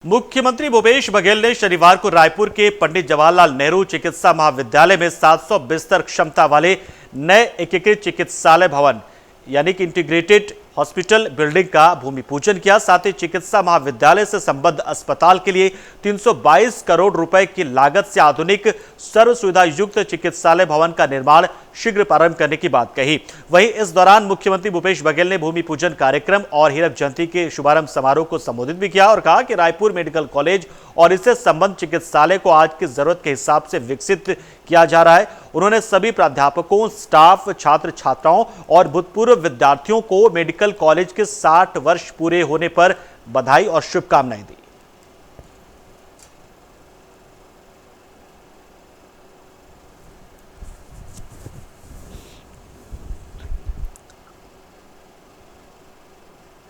मुख्यमंत्री भूपेश बघेल ने शनिवार को रायपुर के पंडित जवाहरलाल नेहरू चिकित्सा महाविद्यालय में 700 बिस्तर क्षमता वाले नए एकीकृत चिकित्सालय भवन यानी कि इंटीग्रेटेड हॉस्पिटल बिल्डिंग का भूमि पूजन किया। साथ ही चिकित्सा महाविद्यालय से संबद्ध अस्पताल के लिए 322 करोड़ रुपए की लागत से आधुनिक सर्व सुविधा युक्त चिकित्सालय भवन का निर्माण शीघ्र प्रारंभ करने की बात कही। वहीं इस दौरान मुख्यमंत्री भूपेश बघेल ने भूमि पूजन कार्यक्रम और हीरक जयंती के शुभारंभ समारोह को संबोधित भी किया और कहा कि रायपुर मेडिकल कॉलेज और इससे संबद्ध चिकित्सालय को आज की जरूरत के हिसाब से विकसित किया जा रहा है। उन्होंने सभी प्राध्यापकों, स्टाफ, छात्र छात्राओं और भूतपूर्व विद्यार्थियों को मेडिकल कॉलेज के 60 वर्ष पूरे होने पर बधाई और शुभकामनाएं दी।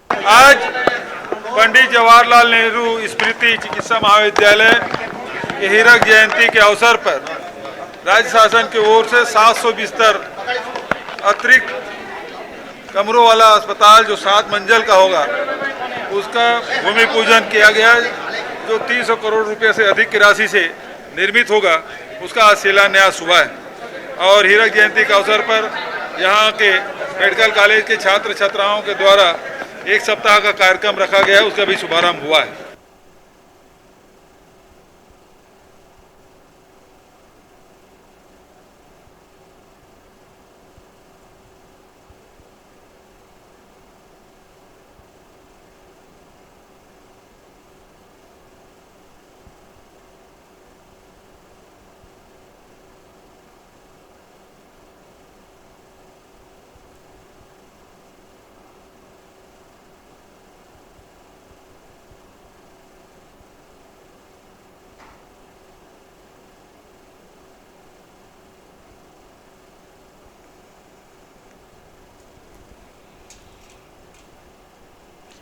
आज पंडित जवाहरलाल नेहरू स्मृति चिकित्सा महाविद्यालय के हीरक जयंती के अवसर पर राज्य शासन की ओर से 700 बिस्तर अतिरिक्त कमरों वाला अस्पताल जो 7 मंजिल का होगा उसका भूमि पूजन किया गया, जो 300 करोड़ रुपए से अधिक की राशि से निर्मित होगा। उसका आज शिलान्यास हुआ है और हीरक जयंती के अवसर पर यहाँ के मेडिकल कॉलेज के छात्र छात्राओं के द्वारा 1 सप्ताह का कार्यक्रम रखा गया है, उसका भी शुभारंभ हुआ है।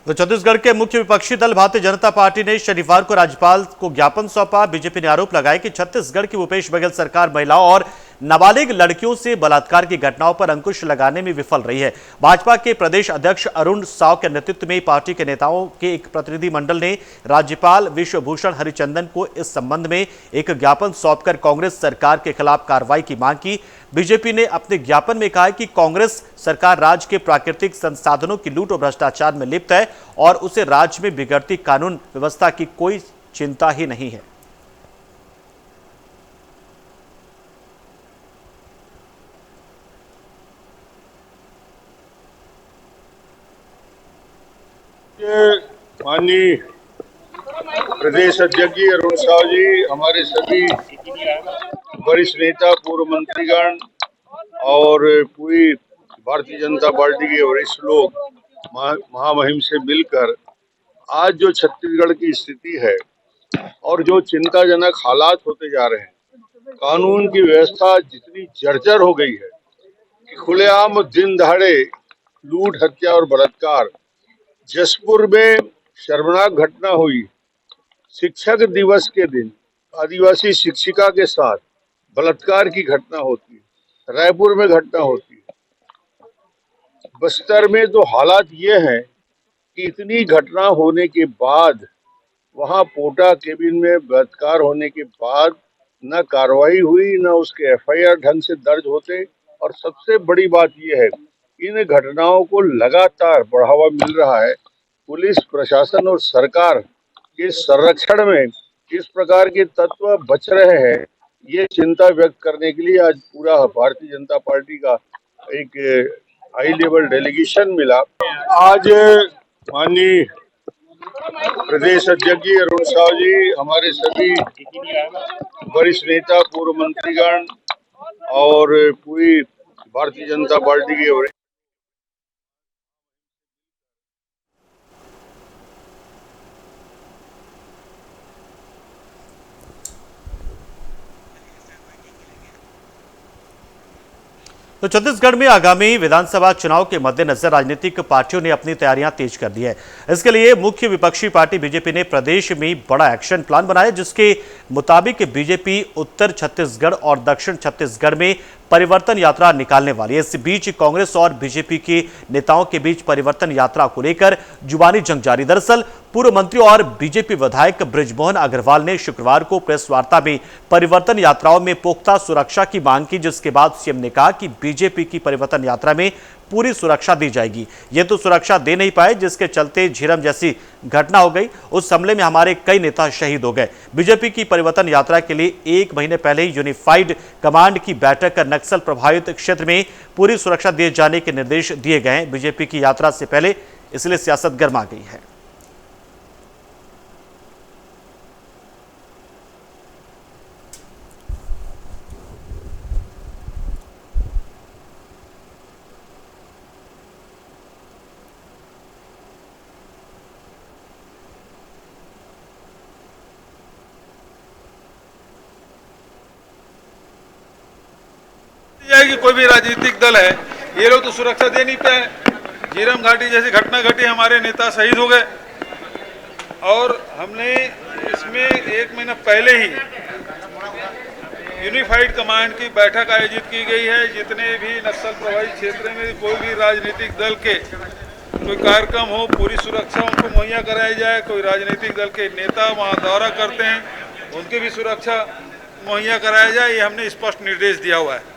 तो छत्तीसगढ़ के मुख्य विपक्षी दल भारतीय जनता पार्टी ने शनिवार को राज्यपाल को ज्ञापन सौंपा। बीजेपी ने आरोप लगाया कि छत्तीसगढ़ की भूपेश बघेल सरकार महिलाओं और नाबालिग लड़कियों से बलात्कार की घटनाओं पर अंकुश लगाने में विफल रही है। भाजपा के प्रदेश अध्यक्ष अरुण साव के नेतृत्व में पार्टी के नेताओं के एक प्रतिनिधिमंडल ने राज्यपाल विश्वभूषण हरिचंदन को इस संबंध में एक ज्ञापन सौंपकर कांग्रेस सरकार के खिलाफ कार्रवाई की मांग की। बीजेपी ने अपने ज्ञापन में कहा है कि कांग्रेस सरकार राज्य के प्राकृतिक संसाधनों की लूट और भ्रष्टाचार में लिप्त है और उसे राज्य में बिगड़ती कानून व्यवस्था की कोई चिंता ही नहीं है। माननीय प्रदेश अध्यक्ष अरुण साव जी, हमारे सभी वरिष्ठ नेता, पूर्व मंत्रीगण और पूरी भारतीय जनता पार्टी के वरिष्ठ लोग महामहिम से मिलकर आज जो छत्तीसगढ़ की स्थिति है और जो चिंताजनक हालात होते जा रहे हैं, कानून की व्यवस्था जितनी जर्जर हो गई है कि खुलेआम दिन दहाड़े लूट, हत्या और बलात्कार। जसपुर में शर्मनाक घटना हुई, शिक्षक दिवस के दिन आदिवासी शिक्षिका के साथ बलात्कार की घटना होती है, रायपुर में घटना होती है। बस्तर में तो हालात ये हैं कि इतनी घटना होने के बाद, वहां पोटा केबिन में बलात्कार होने के बाद न कार्रवाई हुई, न उसके एफआईआर ढंग से दर्ज होते। और सबसे बड़ी बात यह है, इन घटनाओं को लगातार बढ़ावा मिल रहा है। पुलिस प्रशासन और सरकार के संरक्षण में किस प्रकार के तत्व बच रहे हैं, ये चिंता व्यक्त करने के लिए आज पूरा भारतीय जनता पार्टी का एक हाई लेवल डेलीगेशन मिला। आज माननीय प्रदेश अध्यक्ष अरुण साव जी, हमारे सभी वरिष्ठ नेता, पूर्व मंत्रीगण और पूरी भारतीय जनता पार्टी के तो छत्तीसगढ़ में आगामी विधानसभा चुनाव के मद्देनजर राजनीतिक पार्टियों ने अपनी तैयारियां तेज कर दी है। इसके लिए मुख्य विपक्षी पार्टी बीजेपी ने प्रदेश में बड़ा एक्शन प्लान बनाया, जिसके मुताबिक बीजेपी उत्तर छत्तीसगढ़ और दक्षिण छत्तीसगढ़ में परिवर्तन यात्रा निकालने वाली है। इस बीच कांग्रेस और बीजेपी के नेताओं के बीच परिवर्तन यात्रा को लेकर जुबानी जंग जारी। दरअसल पूर्व मंत्री और बीजेपी विधायक बृजमोहन अग्रवाल ने शुक्रवार को प्रेस वार्ता में परिवर्तन यात्राओं में पुख्ता सुरक्षा की मांग की, जिसके बाद सीएम ने कहा कि बीजेपी की परिवर्तन यात्रा में पूरी सुरक्षा दी जाएगी। ये तो सुरक्षा दे नहीं पाए, जिसके चलते झीरम जैसी घटना हो गई। उस हमले में हमारे कई नेता शहीद हो गए। बीजेपी की परिवर्तन यात्रा के लिए 1 महीने पहले ही यूनिफाइड कमांड की बैठक कर नक्सल प्रभावित क्षेत्र में पूरी सुरक्षा दिए जाने के निर्देश दिए गए हैं। बीजेपी की यात्रा से पहले इसलिए सियासत गर्मा गई है। कि कोई भी राजनीतिक दल है, ये लोग तो सुरक्षा दे नहीं पाए। झीरम घाटी जैसी घटना घटी, हमारे नेता शहीद हो गए। और हमने इसमें 1 महीना पहले ही यूनिफाइड कमांड की बैठक आयोजित की गई है। जितने भी नक्सल प्रभावित क्षेत्र में कोई भी राजनीतिक दल के कोई कार्यक्रम हो, पूरी सुरक्षा उनको मुहैया कराई जाए। कोई राजनीतिक दल के नेता वहाँ दौरा करते हैं, उनकी भी सुरक्षा मुहैया कराया जाए, ये हमने स्पष्ट निर्देश दिया हुआ है।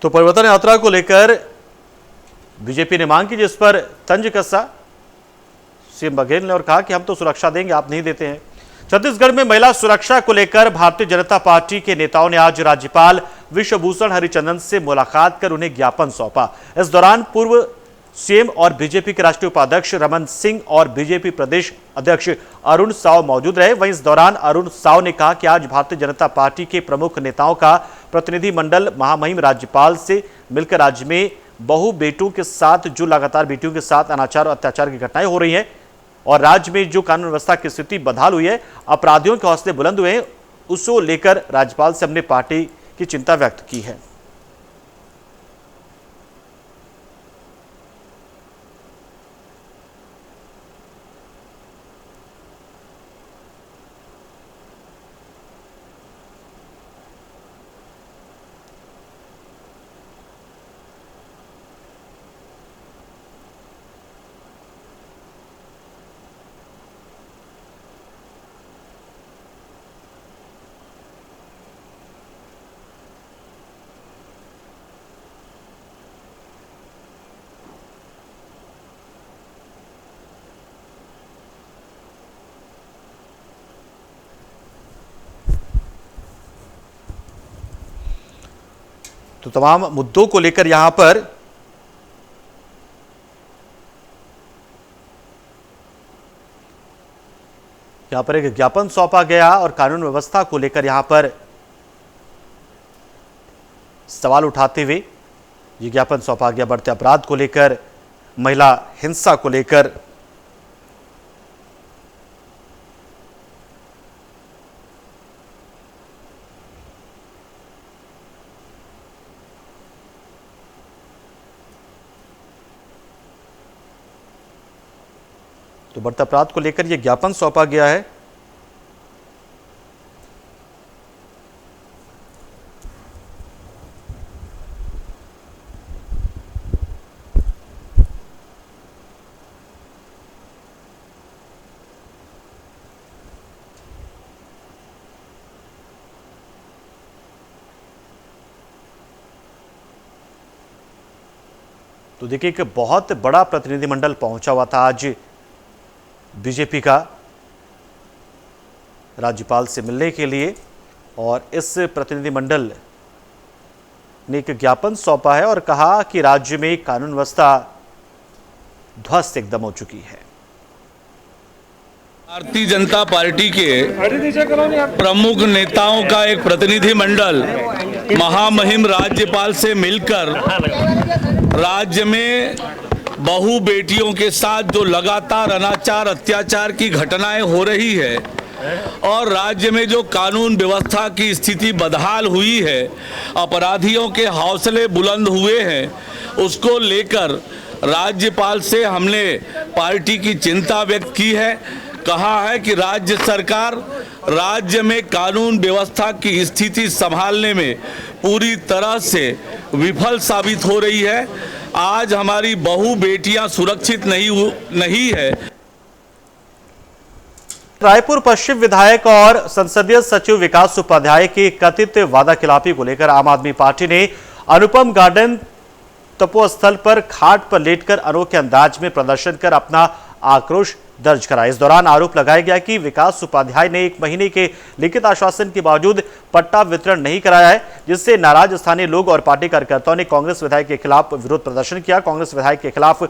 तो परिवर्तन यात्रा को लेकर बीजेपी ने मांग की, जिस पर तंज कसा सीएम बघेल ने और कहा कि हम तो सुरक्षा देंगे, आप नहीं देते हैं। छत्तीसगढ़ में महिला सुरक्षा को लेकर भारतीय जनता पार्टी के नेताओं ने आज राज्यपाल विश्वभूषण हरिचंदन से मुलाकात कर उन्हें ज्ञापन सौंपा। इस दौरान पूर्व सीएम और बीजेपी के राष्ट्रीय उपाध्यक्ष रमन सिंह और बीजेपी प्रदेश अध्यक्ष अरुण साव मौजूद रहे। वहीं इस दौरान अरुण साव ने कहा कि आज भारतीय जनता पार्टी के प्रमुख नेताओं का प्रतिनिधिमंडल महामहिम राज्यपाल से मिलकर राज्य में बहु बेटों के साथ जो लगातार बेटियों के साथ अनाचार और अत्याचार की घटनाएं हो रही हैं और राज्य में जो कानून व्यवस्था की स्थिति बदहाल हुई है, अपराधियों के हौसले बुलंद हुए हैं, उसको लेकर राज्यपाल से हमने पार्टी की चिंता व्यक्त की है। तो तमाम मुद्दों को लेकर यहां पर एक ज्ञापन सौंपा गया और कानून व्यवस्था को लेकर यहां पर सवाल उठाते हुए यह ज्ञापन सौंपा गया। बढ़ते अपराध को लेकर, महिला हिंसा को लेकर। तो बढ़ते अपराध को लेकर यह ज्ञापन सौंपा गया है। तो देखिए, एक बहुत बड़ा प्रतिनिधिमंडल पहुंचा हुआ था आज बीजेपी का राज्यपाल से मिलने के लिए, और इस प्रतिनिधिमंडल ने एक ज्ञापन सौंपा है और कहा कि राज्य में कानून व्यवस्था ध्वस्त एकदम हो चुकी है। भारतीय जनता पार्टी के प्रमुख नेताओं का एक प्रतिनिधि मंडल महामहिम राज्यपाल से मिलकर राज्य में बहू बेटियों के साथ जो लगातार अनाचार अत्याचार की घटनाएं हो रही है और राज्य में जो कानून व्यवस्था की स्थिति बदहाल हुई है, अपराधियों के हौसले बुलंद हुए हैं, उसको लेकर राज्यपाल से हमने पार्टी की चिंता व्यक्त की है। कहा है कि राज्य सरकार राज्य में कानून व्यवस्था की स्थिति संभालने में पूरी तरह से विफल साबित हो रही है। आज हमारी बहू बेटियां सुरक्षित नहीं है। रायपुर पश्चिम विधायक और संसदीय सचिव विकास उपाध्याय की कथित वादाखिलाफी को लेकर आम आदमी पार्टी ने अनुपम गार्डन तपोस्थल पर खाट पर लेटकर अनोखे अंदाज में प्रदर्शन कर अपना आक्रोश दर्ज करा। इस दौरान आरोप लगाया गया कि विकास उपाध्याय ने 1 महीने के लिखित आश्वासन के बावजूद पट्टा वितरण नहीं कराया है, जिससे नाराज स्थानीय लोग और पार्टी कार्यकर्ताओं ने कांग्रेस विधायक के खिलाफ विरोध प्रदर्शन किया। कांग्रेस विधायक के खिलाफ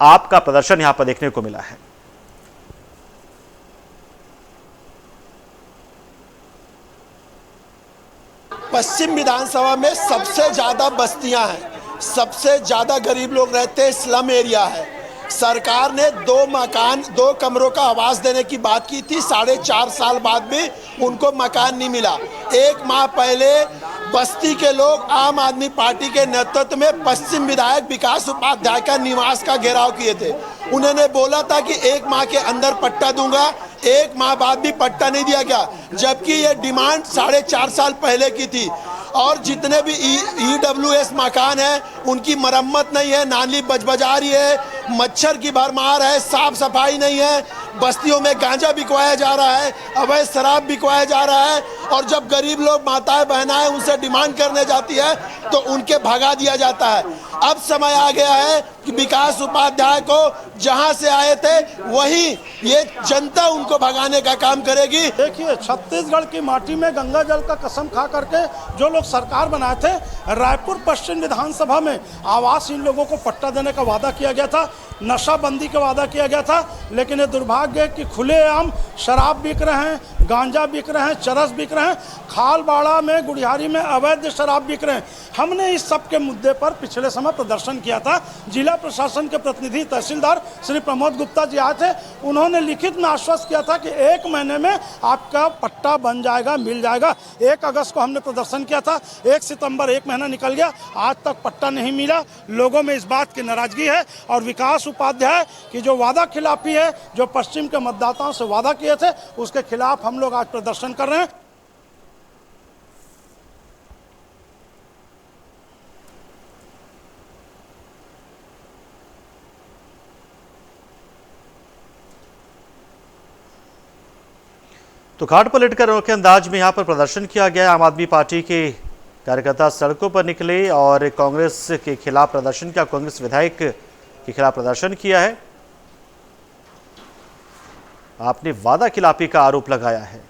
आप का प्रदर्शन यहां पर देखने को मिला है। पश्चिम विधानसभा में सबसे ज्यादा बस्तियां हैं, सबसे ज्यादा गरीब लोग रहते हैं, स्लम एरिया है। सरकार ने 2 कमरों का आवास देने की बात की थी, 4.5 साल बाद भी उनको मकान नहीं मिला। 1 माह पहले बस्ती के लोग आम आदमी पार्टी के नेतृत्व में पश्चिम विधायक विकास उपाध्याय का निवास का घेराव किए थे। उन्होंने बोला था कि 1 माह के अंदर पट्टा दूंगा, 1 माह बाद भी पट्टा नहीं दिया गया, जबकि ये डिमांड 4.5 साल पहले की थी। और जितने भी EWS मकान है उनकी मरम्मत नहीं है, नाली बजबजा रही है, मच्छर की भरमार है, साफ सफाई नहीं है, बस्तियों में गांजा बिकवाया जा रहा है, अवैध शराब बिकवाया जा रहा है। और जब गरीब लोग माताएं बहनाएं उनसे डिमांड करने जाती है तो उनके भगा दिया जाता है। अब समय आ गया है कि विकास उपाध्याय को जहां से आए थे वही ये जनता उनको भगाने का काम करेगी। देखिए, छत्तीसगढ़ की माटी में गंगा जल का कसम खा करके जो लोग सरकार बनाए थे, रायपुर पश्चिम विधानसभा में आवास इन लोगों को पट्टा देने का वादा किया गया था, नशाबंदी का वादा किया गया था, लेकिन ये दुर्भाग्य है कि खुलेआम शराब बिक रहे हैं, गांजा बिक रहे हैं, चरस बिक रहे हैं, खालबाड़ा में गुड़ियारी में अवैध शराब बिक रहे हैं। हमने इस सब के मुद्दे पर पिछले समय प्रदर्शन किया था। जिला प्रशासन के प्रतिनिधि तहसीलदार श्री प्रमोद गुप्ता जी आए थे, उन्होंने लिखित में आश्वस्त किया था कि 1 महीने में आपका पट्टा बन जाएगा, मिल जाएगा। 1 अगस्त को हमने प्रदर्शन किया था, 1 सितंबर 1 महीना निकल गया, आज तक पट्टा नहीं मिला। लोगों में इस बात की नाराजगी है और विकास उपाध्याय की जो वादा खिलाफी है, जो पश्चिम के मतदाताओं से वादा किए थे, उसके खिलाफ हम लोग आज प्रदर्शन कर रहे हैं। तो घाट पर लेटकर अनोखे अंदाज में यहां पर प्रदर्शन किया गया। आम आदमी पार्टी के कार्यकर्ता सड़कों पर निकले और कांग्रेस के खिलाफ प्रदर्शन किया, कांग्रेस विधायक के खिलाफ प्रदर्शन किया है। आपने वादा खिलाफी का आरोप लगाया है।